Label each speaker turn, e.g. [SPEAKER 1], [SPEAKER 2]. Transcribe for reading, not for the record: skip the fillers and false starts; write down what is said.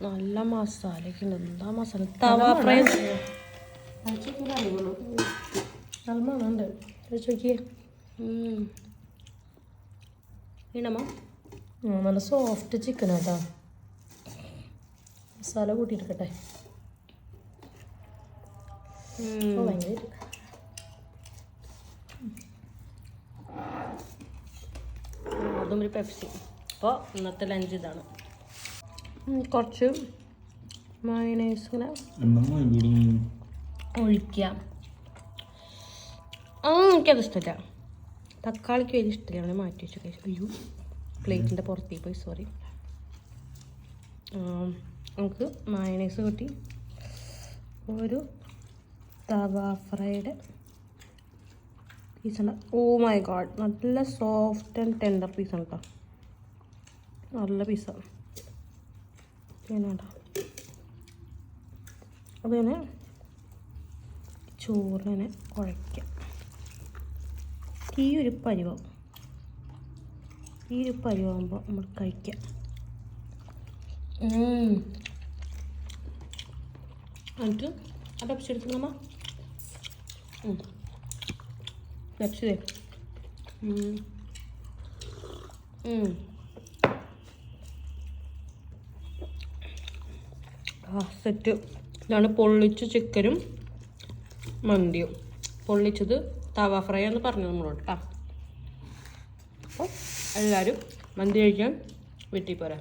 [SPEAKER 1] നല്ല മസാലയൊക്കെ ഉണ്ട്. എന്താ മസാല? തവ ഫ്രൈ നല്ലുണ്ട്. ചോദിക്കേ ഇണമോ? നല്ല സോഫ്റ്റ് ചിക്കൻ കേട്ടോ. മസാല കൂട്ടിയെടുക്കട്ടെ. ഭയങ്കര അതും ഒരു പെപ്സി. അപ്പോൾ ഇന്നത്തെ ലഞ്ച് ഇതാണ്. കുറച്ച് മയോണൈസ് ഇങ്ങനെ ഒഴിക്കാം. എനിക്കത് ഇഷ്ടമില്ല. തക്കാളിക്ക് വലിയ ഇഷ്ടമില്ല. അങ്ങനെ മാറ്റി വെച്ചു. അയ്യോ, പ്ലേറ്റിൻ്റെ പുറത്തേക്ക് പോയി, സോറി. നമുക്ക് മയോണൈസ് കൂട്ടി ഒരു തവ ഫ്രൈഡ് പീസാണ്. ഓ മൈ ഗോഡ്, നല്ല സോഫ്റ്റ് ആൻഡ് ടെൻഡർ പീസാണ് കേട്ടോ. നല്ല പീസാണ്. പിന്നെ അതിനെ ചോറിനെ കുഴയ്ക്കാം. ഈ ഒരു പരുവാകുമ്പോൾ നമ്മൾ കഴിക്കാം. എന്നിട്ട് ആ പെപ്സി എടുത്ത് നമ്മ പെപ്സി സെറ്റ്. ഇതാണ് പൊള്ളിച്ച ചിക്കനും മന്തിയും. പൊള്ളിച്ചത് തവ ഫ്രൈ എന്ന് പറഞ്ഞു നമ്മളോട് കേട്ടോ. അപ്പോൾ എല്ലാവരും മന്തി കഴിക്കാൻ വീട്ടിൽ പോരാ.